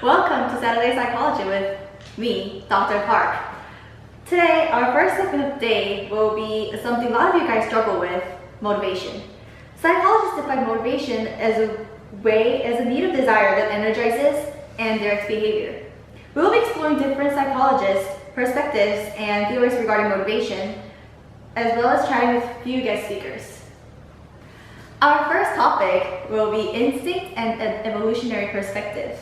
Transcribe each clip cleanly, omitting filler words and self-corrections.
Welcome to Saturday Psychology with me, Dr. Park. Today, our first segment of the day will be something a lot of you guys struggle with, motivation. Psychologists define motivation as a need of desire that energizes and directs behavior. We will be exploring different psychologists' perspectives and theories regarding motivation, as well as chatting with a few guest speakers. Our first topic will be instinct and an evolutionary perspective.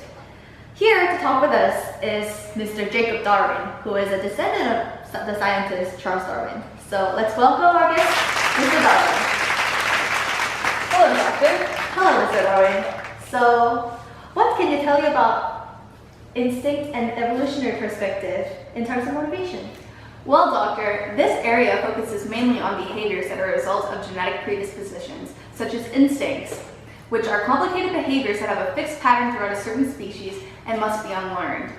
Here to talk with us is Mr. Jacob Darwin, who is a descendant of the scientist Charles Darwin. So let's welcome our guest, Mr. Darwin. Hello, Doctor. Hello, Mr. Darwin. So, what can you tell me about instinct and evolutionary perspective in terms of motivation? Well, Doctor, this area focuses mainly on behaviors that are a result of genetic predispositions, such as instincts, which are complicated behaviors that have a fixed pattern throughout a certain species and must be unlearned.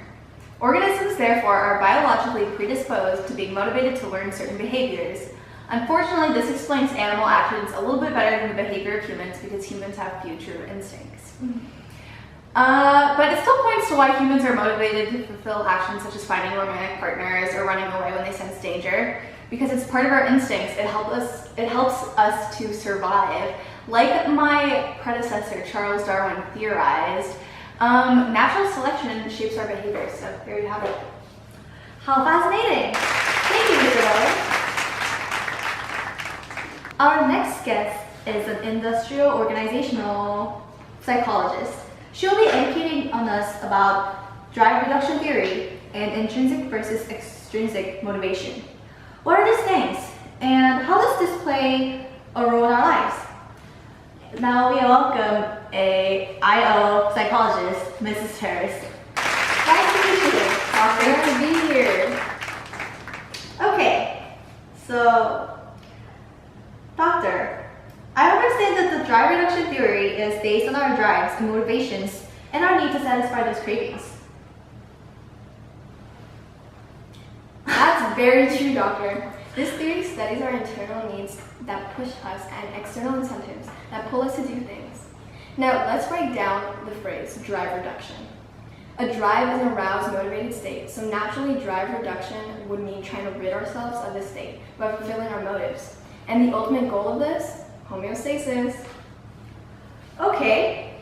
Organisms, therefore, are biologically predisposed to being motivated to learn certain behaviors. Unfortunately, this explains animal actions a little bit better than the behavior of humans because humans have few true instincts. But it still points to why humans are motivated to fulfill actions such as finding romantic partners or running away when they sense danger. Because it's part of our instincts, it helps us to survive. Like my predecessor, Charles Darwin, theorized, natural selection shapes our behavior. So there you have it. How fascinating! Thank you, Mr. Darwin. Our next guest is an industrial organizational psychologist. She'll be educating on us about drive reduction theory and intrinsic versus extrinsic motivation. What are these things, and how does this play a role in our lives? Now we welcome a IO psychologist, Mrs. Harris. Nice to meet you, Doctor. Good to be here. Okay, so, Doctor, I understand that the drive reduction theory is based on our drives and motivations and our need to satisfy those cravings. That's very true, Doctor. This theory studies our internal needs that push us and external incentives that pull us to do things. Now, let's break down the phrase drive reduction. A drive is an aroused, motivated state, so naturally drive reduction would mean trying to rid ourselves of this state by fulfilling our motives. And the ultimate goal of this? Homeostasis. Okay,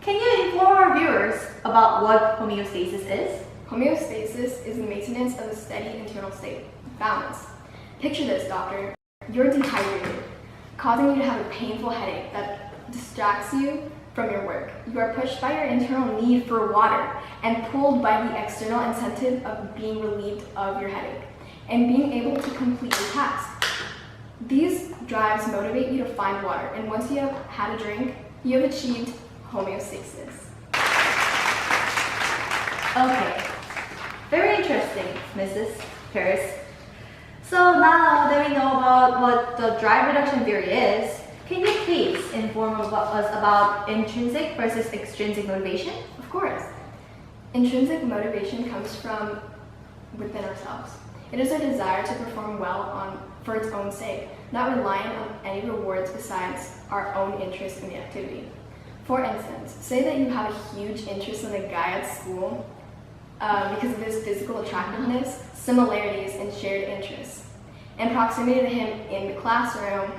can you inform our viewers about what homeostasis is? Homeostasis is the maintenance of a steady internal state, balance. Picture this, Doctor. You're dehydrated, causing you to have a painful headache that distracts you from your work. You are pushed by your internal need for water and pulled by the external incentive of being relieved of your headache and being able to complete your task. These drives motivate you to find water, and once you have had a drink, you have achieved homeostasis. Okay, very interesting, Mrs. Harris. So now that we know about what the drive reduction theory is, can you please inform us about intrinsic versus extrinsic motivation? Of course. Intrinsic motivation comes from within ourselves. It is our desire to perform well for its own sake, not relying on any rewards besides our own interest in the activity. For instance, say that you have a huge interest in a guy at school because of his physical attractiveness, similarities, and shared interests, and proximity to him in the classroom.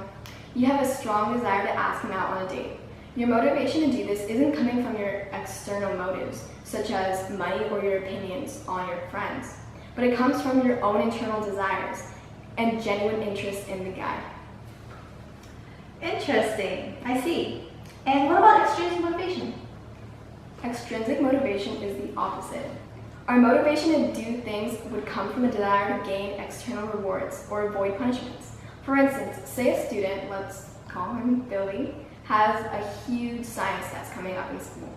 You have a strong desire to ask him out on a date. Your motivation to do this isn't coming from your external motives, such as money or your opinions on your friends, but it comes from your own internal desires and genuine interest in the guy. Interesting, I see. And what about extrinsic motivation? Extrinsic motivation is the opposite. Our motivation to do things would come from a desire to gain external rewards or avoid punishments. For instance, say a student, let's call him Billy, has a huge science test coming up in school.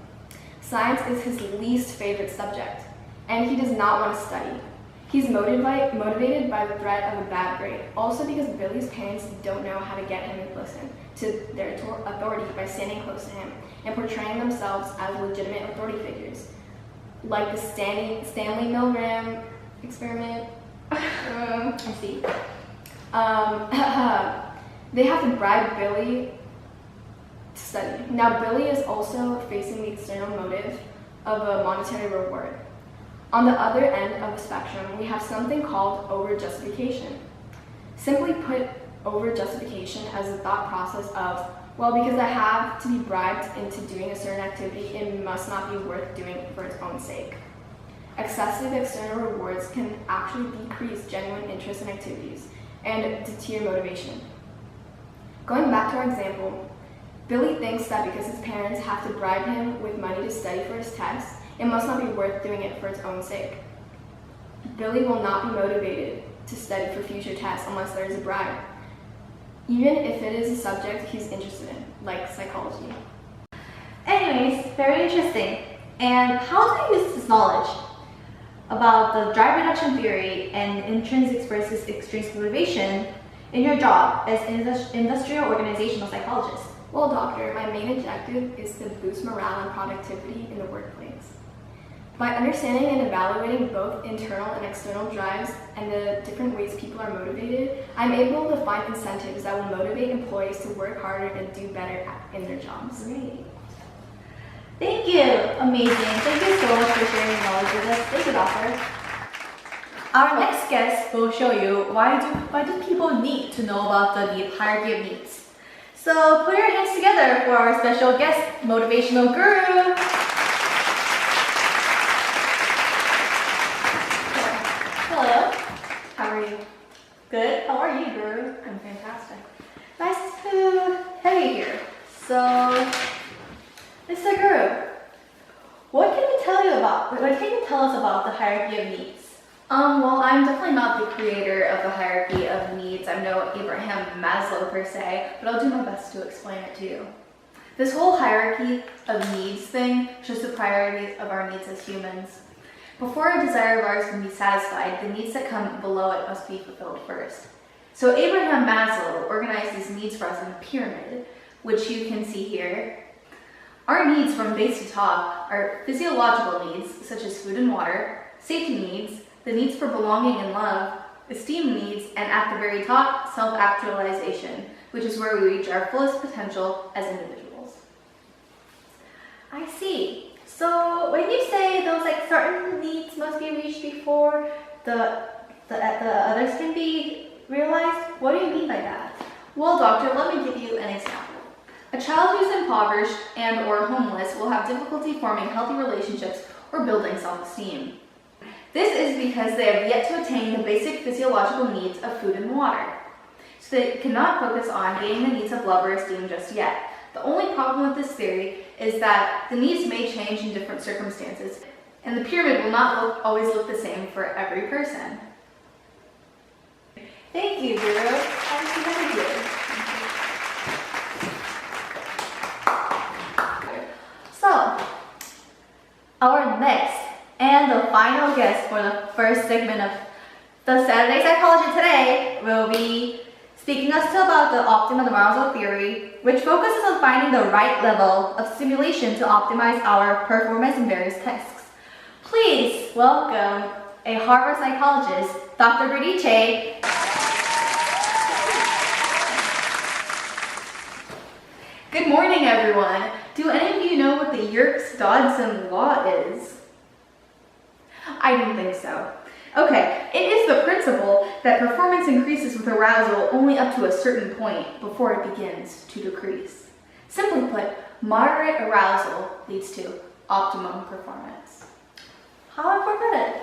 Science is his least favorite subject, and he does not want to study. He's motivated by the threat of a bad grade, also because Billy's parents don't know how to get him to listen to their authority by standing close to him and portraying themselves as legitimate authority figures. Like the Stanley Milgram experiment. I see. They have to bribe Billy to study. Now, Billy is also facing the external motive of a monetary reward. On the other end of the spectrum, we have something called over-justification. Simply put, over-justification as the thought process of, well, because I have to be bribed into doing a certain activity, it must not be worth doing for its own sake. Excessive external rewards can actually decrease genuine interest in activities and deter motivation. Going back to our example, Billy thinks that because his parents have to bribe him with money to study for his test, it must not be worth doing it for its own sake. Billy will not be motivated to study for future tests unless there is a bribe, even if it is a subject he's interested in, like psychology. Anyways, very interesting. And how do you use this knowledge about the drive reduction theory and intrinsic versus extrinsic motivation in your job as an industrial organizational psychologist? Well, doctor, my main objective is to boost morale and productivity in the workplace. By understanding and evaluating both internal and external drives and the different ways people are motivated, I'm able to find incentives that will motivate employees to work harder and do better in their jobs. Great. Thank you. Amazing. Thank you so much for sharing your knowledge with us. Thank you, doctor. Our next guest will show you why do people need to know about the hierarchy of needs. So put your hands together for our special guest, motivational guru. Hello. How are you? Good. How are you, guru? I'm fantastic. Nice to have you here. So, Mr. Guru, what can you tell us about the hierarchy of needs? Well, I'm definitely not the creator of the hierarchy of needs. I'm no Abraham Maslow per se, but I'll do my best to explain it to you. This whole hierarchy of needs thing shows the priorities of our needs as humans. Before a desire of ours can be satisfied, the needs that come below it must be fulfilled first. So Abraham Maslow organized these needs for us in a pyramid, which you can see here. Our needs from base to top are physiological needs, such as food and water, safety needs, the needs for belonging and love, esteem needs, and at the very top, self-actualization, which is where we reach our fullest potential as individuals. I see. So when you say those certain needs must be reached before the others can be realized, what do you mean by that? Well, doctor, let me give you an example. A child who's impoverished and or homeless will have difficulty forming healthy relationships or building self-esteem. This is because they have yet to attain the basic physiological needs of food and water. So they cannot focus on gaining the needs of love or esteem just yet. The only problem with this theory is that the needs may change in different circumstances, and the pyramid will not always look the same for every person. Thank you, Guru. Nice to have you. So, our next and the final guest for the first segment of the Saturday Psychology today will be speaking us to about the optimum arousal theory, which focuses on finding the right level of stimulation to optimize our performance in various tasks. Please welcome a Harvard psychologist, Dr. Bernice. Good morning, everyone. Do any of you know what the Yerkes-Dodson law is? I didn't think so. Okay, it is the principle that performance increases with arousal only up to a certain point before it begins to decrease. Simply put, moderate arousal leads to optimum performance. How informative.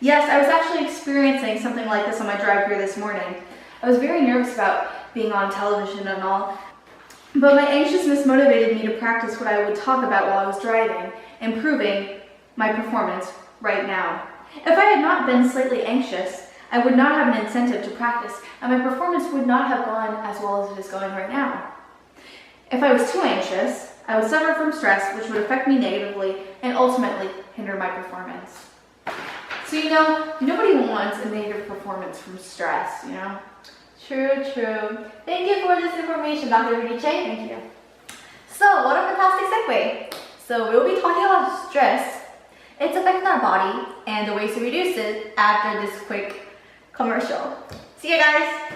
Yes, I was actually experiencing something like this on my drive here this morning. I was very nervous about being on television and all, but my anxiousness motivated me to practice what I would talk about while I was driving, improving my performance right now. If I had not been slightly anxious, I would not have an incentive to practice, and my performance would not have gone as well as it is going right now. If I was too anxious, I would suffer from stress, which would affect me negatively and ultimately hinder my performance. So, nobody wants a negative performance from stress, True. Thank you for this information, Dr. Bernice. Thank you. So, what a fantastic segue. So, we'll be talking about stress, its effect on our body, and the ways to reduce it after this quick commercial. See you guys!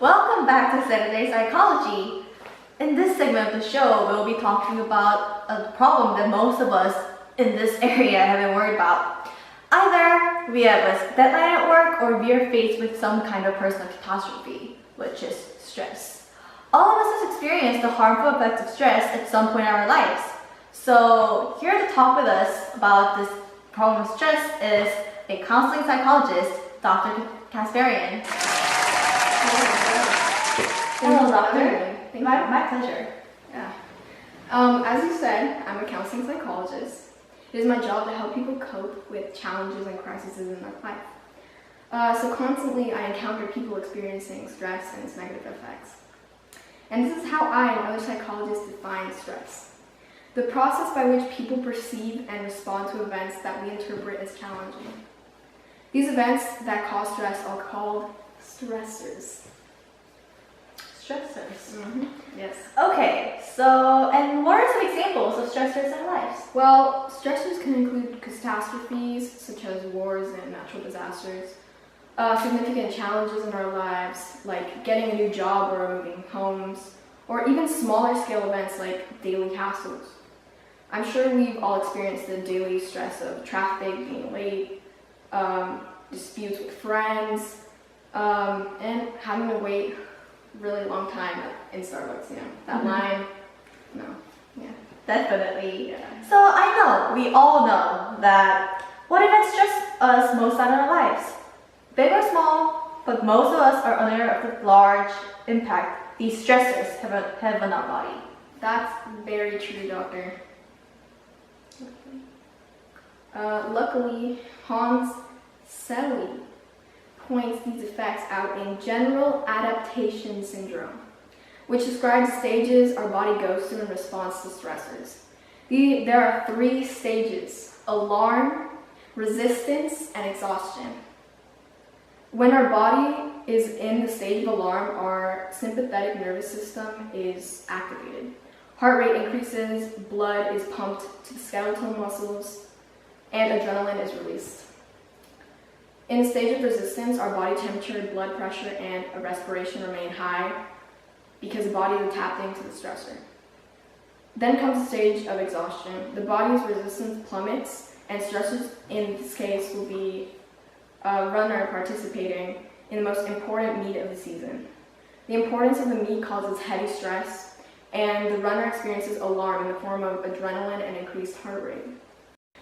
Welcome back to Saturday Psychology. In this segment of the show, we'll be talking about a problem that most of us in this area have been worried about. Either we have a deadline at work or we are faced with some kind of personal catastrophe, which is stress. All of us have experienced the harmful effects of stress at some point in our lives. So here to talk with us about this problem of stress is a counseling psychologist, Dr. Kasparian. Hello, doctor. My pleasure. Yeah. As you said, I'm a counseling psychologist. It is my job to help people cope with challenges and crises in their life. So constantly I encounter people experiencing stress and its negative effects. And this is how I and other psychologists define stress: the process by which people perceive and respond to events that we interpret as challenging. These events that cause stress are called stressors. Stressors. Yes. Okay, so, and what are some examples of stressors in our lives? Well, stressors can include catastrophes such as wars and natural disasters, significant challenges in our lives like getting a new job or moving homes, or even smaller scale events like daily hassles. I'm sure we've all experienced the daily stress of traffic, being late, disputes with friends, and having to wait really long time in Starbucks, that line, no, yeah. Definitely. Yeah. So I know, we all know that what events stress us most out in our lives? Big or small, but most of us are unaware of the large impact these stressors have on our body. That's very true, doctor. Luckily, Hans Selye points these effects out in General Adaptation Syndrome, which describes the stages our body goes through in response to stressors. There are 3 stages: alarm, resistance, and exhaustion. When our body is in the stage of alarm, our sympathetic nervous system is activated. Heart rate increases, blood is pumped to the skeletal muscles, and adrenaline is released. In the stage of resistance, our body temperature, blood pressure, and respiration remain high because the body is tapped into the stressor. Then comes the stage of exhaustion. The body's resistance plummets, and stressors in this case will be a runner participating in the most important meet of the season. The importance of the meet causes heavy stress, and the runner experiences alarm in the form of adrenaline and increased heart rate.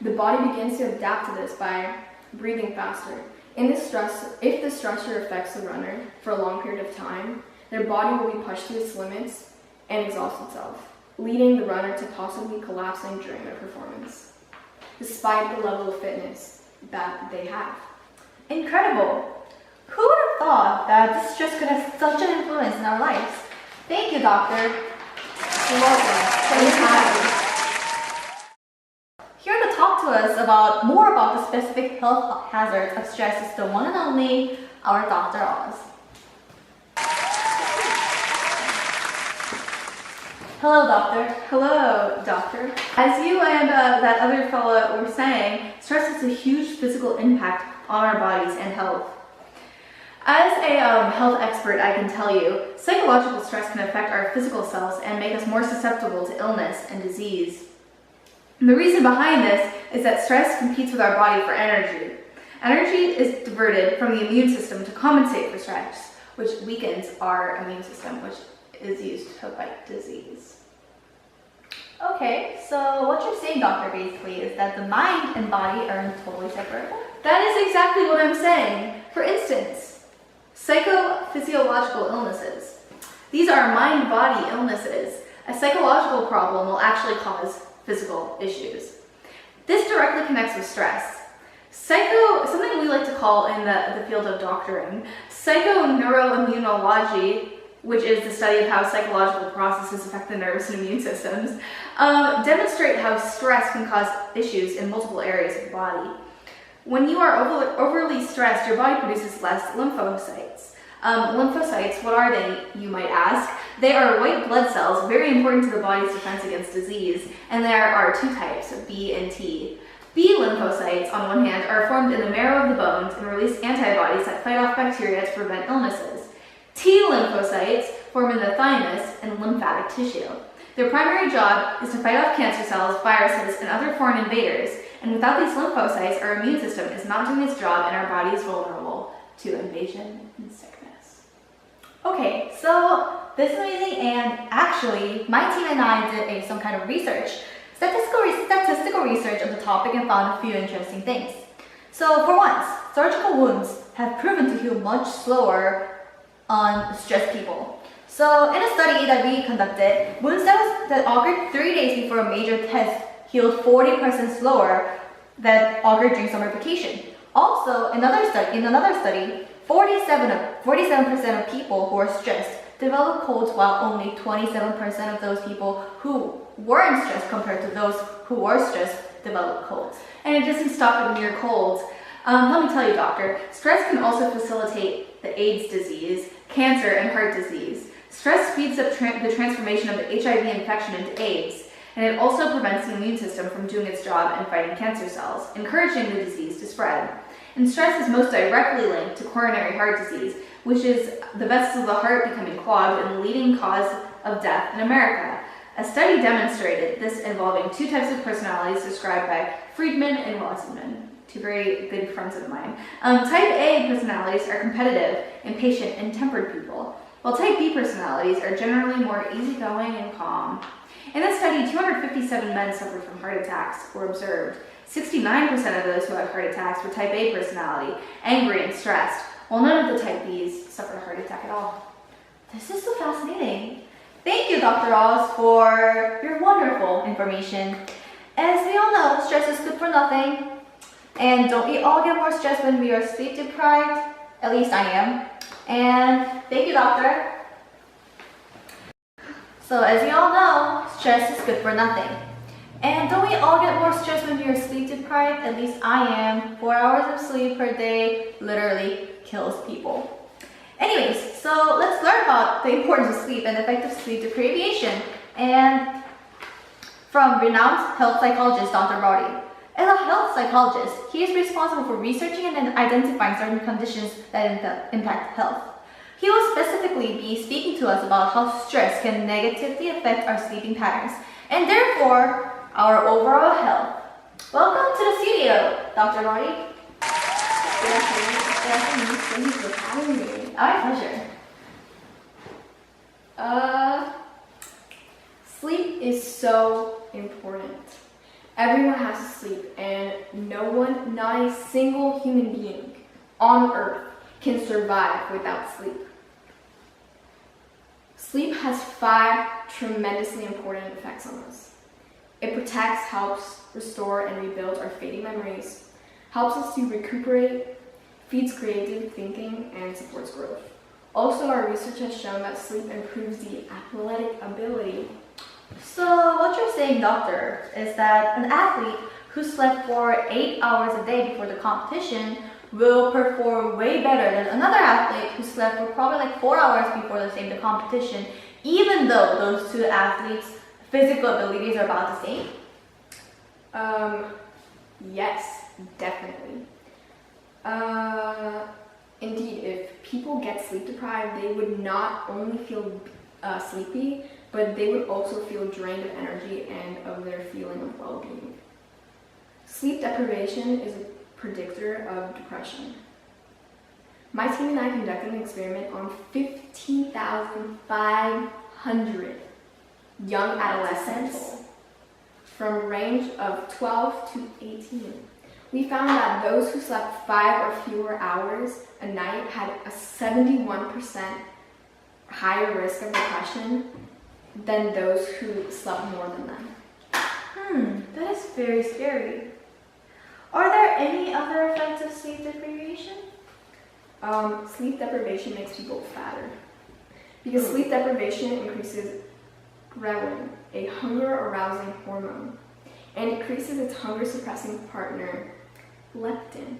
The body begins to adapt to this by breathing faster. If the stressor affects the runner for a long period of time, their body will be pushed to its limits and exhaust itself, leading the runner to possibly collapsing during their performance, despite the level of fitness that they have. Incredible! Who would have thought that this stress could have such an influence in our lives? Thank you, doctor. You're welcome. Anytime. Here to talk to us about more about the specific health hazards of stress is the one and only our Dr. Oz. Hello, doctor. Hello, doctor. As you and that other fellow were saying, stress has a huge physical impact on our bodies and health. As a health expert, I can tell you, psychological stress can affect our physical selves and make us more susceptible to illness and disease. And the reason behind this is that stress competes with our body for energy. Energy is diverted from the immune system to compensate for stress, which weakens our immune system, which is used to fight disease. Okay, so what you're saying, doctor, basically is that the mind and body are totally separate? That is exactly what I'm saying. For instance, psychophysiological illnesses. These are mind-body illnesses. A psychological problem will actually cause physical issues. This directly connects with stress. Something we like to call in the field of doctoring, psychoneuroimmunology, which is the study of how psychological processes affect the nervous and immune systems, demonstrate how stress can cause issues in multiple areas of the body. When you are overly stressed, your body produces less lymphocytes. Lymphocytes, what are they, you might ask? They are white blood cells, very important to the body's defense against disease, and there are 2 types, B and T. B lymphocytes, on one hand, are formed in the marrow of the bones and release antibodies that fight off bacteria to prevent illnesses. T lymphocytes form in the thymus and lymphatic tissue. Their primary job is to fight off cancer cells, viruses, and other foreign invaders. And without these lymphocytes, our immune system is not doing its job and our body is vulnerable to invasion and sickness. Okay, so this is amazing, and actually, my team and I did some kind of research, statistical research on the topic, and found a few interesting things. So for once, surgical wounds have proven to heal much slower on stressed people. So in a study that we conducted, wounds that occurred 3 days before a major test healed 40% slower than occurred during summer vacation. Also, in another study, 47% of people who are stressed develop colds, while only 27% of those people who weren't stressed compared to those who were stressed develop colds. And it doesn't stop at mere colds. Let me tell you, doctor, stress can also facilitate the AIDS disease, cancer, and heart disease. Stress speeds up the transformation of the HIV infection into AIDS, and it also prevents the immune system from doing its job in fighting cancer cells, encouraging the disease to spread. And stress is most directly linked to coronary heart disease, which is the vessels of the heart becoming clogged and the leading cause of death in America. A study demonstrated this involving two types of personalities described by Friedman and Wasserman, two very good friends of mine. Type A personalities are competitive, impatient, and tempered people, while type B personalities are generally more easygoing and calm. In this study, 257 men suffered from heart attacks were observed. 69% of those who had heart attacks were type A personality, angry and stressed, while none of the type Bs suffered a heart attack at all. This is so fascinating. Thank you, Dr. Oz, for your wonderful information. As we all know, stress is good for nothing. And don't we all get more stressed when we are sleep deprived? At least I am. And thank you, doctor. So as you all know, stress is good for nothing. And don't we all get more stressed when we are sleep deprived? At least I am. 4 hours of sleep per day literally kills people. Anyways, so let's learn about the importance of sleep and effective sleep deprivation. And from renowned health psychologist Dr. Brody. As a health psychologist, he is responsible for researching and identifying certain conditions that impact health. He will specifically be speaking to us about how stress can negatively affect our sleeping patterns and therefore our overall health. Welcome to the studio, Dr. Brody. Good afternoon. Thank you for having me. Our pleasure. Sleep is so important. Everyone has to sleep, and no one, not a single human being on earth can survive without sleep. Sleep has 5 tremendously important effects on us. It protects, helps restore and rebuild our fading memories, helps us to recuperate, feeds creative thinking, and supports growth. Also, our research has shown that sleep improves the athletic ability. So what you're saying, doctor, is that an athlete who slept for 8 hours a day before the competition will perform way better than another athlete who slept for probably like 4 hours before the competition, even though those two athletes' physical abilities are about the same? Yes, definitely. Indeed, if people get sleep deprived, they would not only feel sleepy, but they would also feel drained of energy and of their feeling of well-being. Sleep deprivation is a predictor of depression. My team and I conducted an experiment on 15,500 young adolescents from range of 12 to 18. We found that those who slept 5 or fewer hours a night had a 71% higher risk of depression than those who slept more than them. That is very scary. Are there any other effects of sleep deprivation? Sleep deprivation makes people fatter. Because sleep deprivation increases ghrelin, a hunger-arousing hormone, and increases its hunger-suppressing partner, leptin.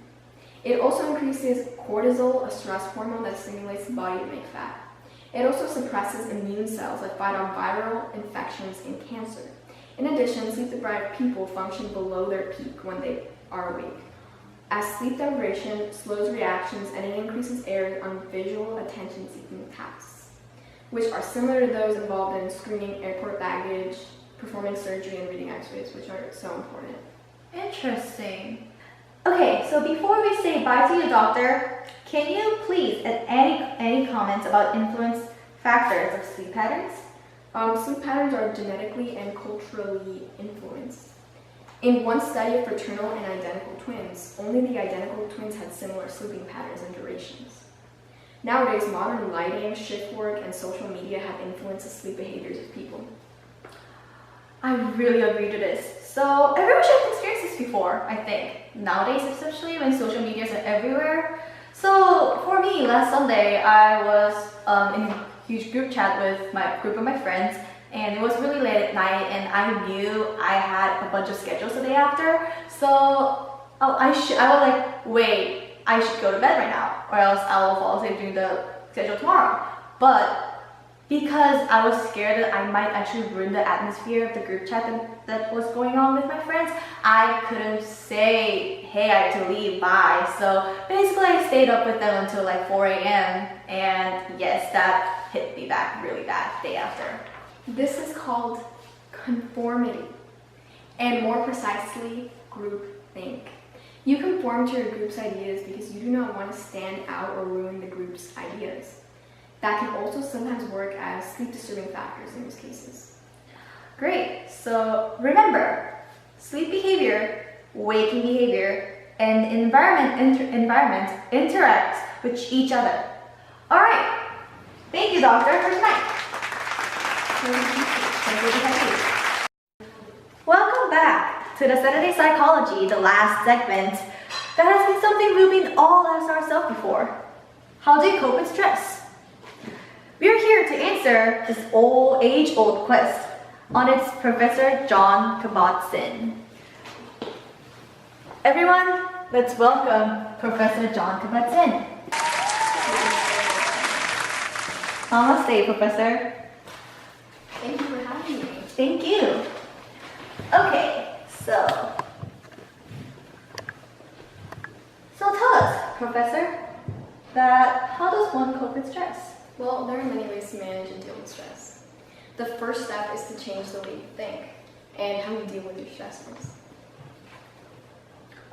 It also increases cortisol, a stress hormone that stimulates the body to make fat. It also suppresses immune cells that fight off viral infections and cancer. In addition, sleep-deprived people function below their peak when they are awake. as sleep deprivation slows reactions and it increases errors on visual attention-seeking tasks, which are similar to those involved in screening airport baggage, performing surgery, and reading x-rays, which are so important. Interesting. Okay, so before we say bye to you, doctor, can you please add any comments about influence factors of sleep patterns? Sleep patterns are genetically and culturally influenced. In one study of fraternal and identical twins, only the identical twins had similar sleeping patterns and durations. Nowadays, modern lighting, shift work, and social media have influenced the sleep behaviors of people. I really agree to this. So everyone should have experienced this before, I think. Nowadays, especially when social medias are everywhere. So for me, last Sunday, I was in a huge group chat with my group of my friends, and it was really late at night, and I knew I had a bunch of schedules the day after. So I was like, wait, I should go to bed right now, or else I will fall asleep during the schedule tomorrow. But because I was scared that I might actually ruin the atmosphere of the group chat that was going on with my friends, I couldn't say, hey, I have to leave, bye. So basically I stayed up with them until like 4 a.m. and yes, that hit me back really bad the day after. This is called conformity, and more precisely, groupthink. You conform to your group's ideas because you do not want to stand out or ruin the group's ideas. That can also sometimes work as sleep-disturbing factors in these cases. Great, so remember, sleep behavior, waking behavior, and environment interact with each other. All right, thank you, doctor, for tonight. Welcome back to the Saturday Psychology, the last segment. That has been something we've been all asked ourselves before. How do you cope with stress? We are here to answer this age-old quest on its Professor Jon Kabat-Zinn. Everyone, let's welcome Professor Jon Kabat-Zinn. Namaste, Professor. Thank you for having me. Thank you. Okay, so tell us, Professor, that how does one cope with stress? Well, there are many ways to manage and deal with stress. The first step is to change the way you think and how you deal with your stressors.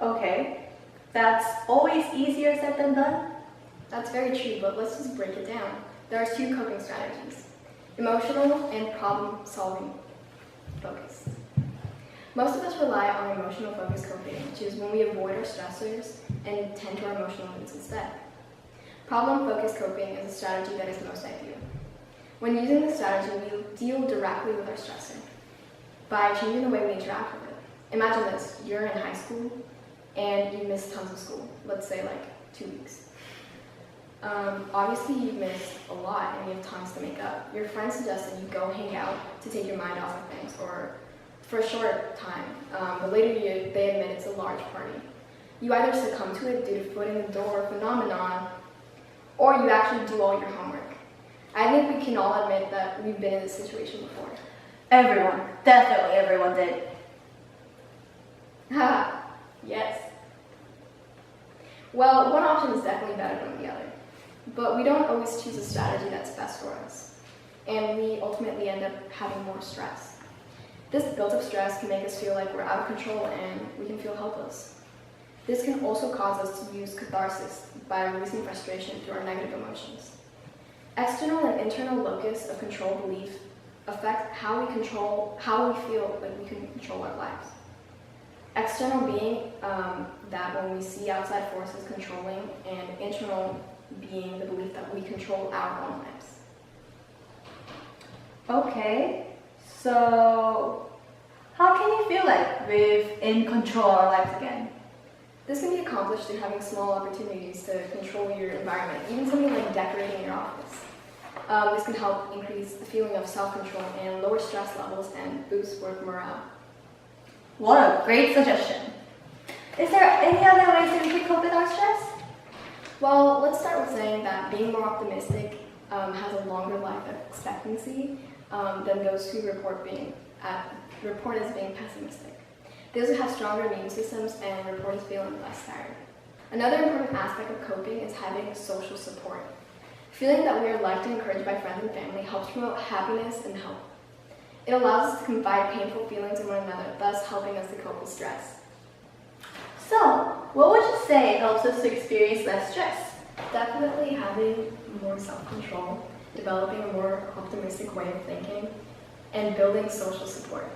Okay, that's always easier said than done. That's very true, but let's just break it down. There are two coping strategies: emotional and problem-solving focused. Most of us rely on emotional focused coping, which is when we avoid our stressors and tend to our emotional needs instead. Problem-focused coping is a strategy that is most ideal. When using this strategy, we deal directly with our stressor by changing the way we interact with it. Imagine this: you're in high school and you miss tons of school, let's say like 2 weeks. Obviously you've missed a lot and you have tons to make up. Your friend suggests that you go hang out to take your mind off of things, or for a short time, but later they admit it's a large party. You either succumb to it due to foot in the door phenomenon, or you actually do all your homework. I think we can all admit that we've been in this situation before. Everyone, definitely everyone did. Haha, yes. Well, one option is definitely better than the other, but we don't always choose a strategy that's best for us, and we ultimately end up having more stress. This built-up stress can make us feel like we're out of control and we can feel helpless. This can also cause us to use catharsis by releasing frustration through our negative emotions. External and internal locus of control belief affect how we feel like we can control our lives. External being that when we see outside forces controlling, and internal being the belief that we control our own lives. Okay, so how can you feel like we're in control of our lives again? This can be accomplished through having small opportunities to control your environment, even something like decorating your office. This can help increase the feeling of self-control and lower stress levels and boost work morale. What a great suggestion. Is there any other ways that we can cope with our stress? Well, let's start with saying that being more optimistic has a longer life expectancy than those who report as being pessimistic. Those who have stronger immune systems and report as feeling less tired. Another important aspect of coping is having social support. Feeling that we are liked and encouraged by friends and family helps promote happiness and hope. It allows us to confide painful feelings in one another, thus helping us to cope with stress. So, what would you say helps us to experience less stress? Definitely having more self-control, developing a more optimistic way of thinking, and building social support.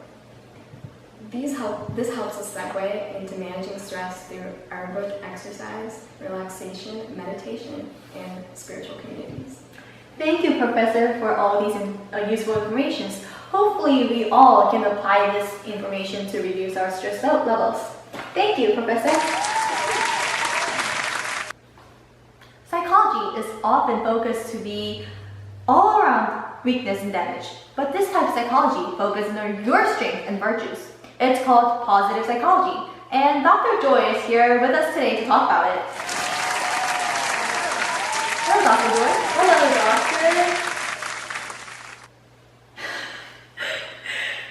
This helps us segue into managing stress through aerobic exercise, relaxation, meditation, and spiritual communities. Thank you, Professor, for all these useful information. Hopefully, we all can apply this information to reduce our stress levels. Thank you, Professor. Psychology is often focused to be all around weakness and damage, but this type of psychology focuses on your strengths and virtues. It's called positive psychology, and Dr. Joy is here with us today to talk about it. Hello, Dr. Joy. Hello, doctor.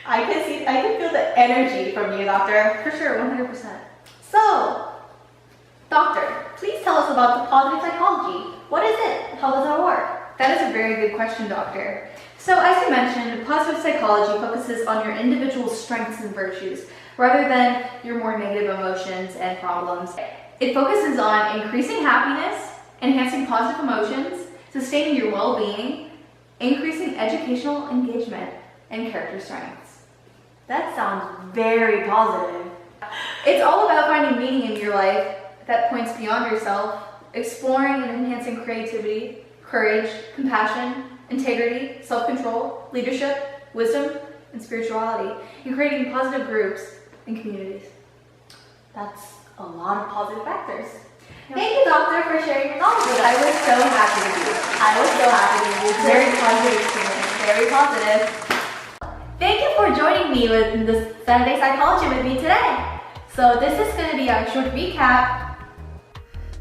I can feel the energy from you, Doctor. For sure, 100%. So, Doctor, please tell us about the positive psychology. What is it? How does it work? That is a very good question, Doctor. So, as you mentioned, positive psychology focuses on your individual strengths and virtues, rather than your more negative emotions and problems. It focuses on increasing happiness, enhancing positive emotions, sustaining your well-being, increasing educational engagement, and character strengths. That sounds very positive. It's all about finding meaning in your life that points beyond yourself, exploring and enhancing creativity, courage, compassion, integrity, self-control, leadership, wisdom, and spirituality, and creating positive groups and communities. That's a lot of positive factors. Thank you, Doctor, for sharing your knowledge with us. I was so happy with you. I was so happy with you. Very positive experience. Very positive. Thank you for joining me with this Saturday Psychology with me today. So this is going to be our short recap.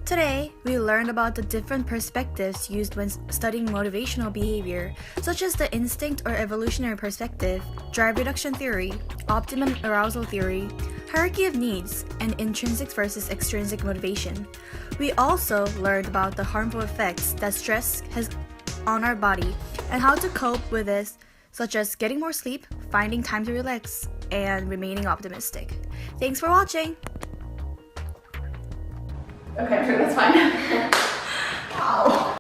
Today, we learned about the different perspectives used when studying motivational behavior, such as the instinct or evolutionary perspective, drive reduction theory, optimum arousal theory, hierarchy of needs, and intrinsic versus extrinsic motivation. We also learned about the harmful effects that stress has on our body and how to cope with this, such as getting more sleep, finding time to relax, and remaining optimistic. Thanks for watching! Okay, I'm sure that's fine. Wow.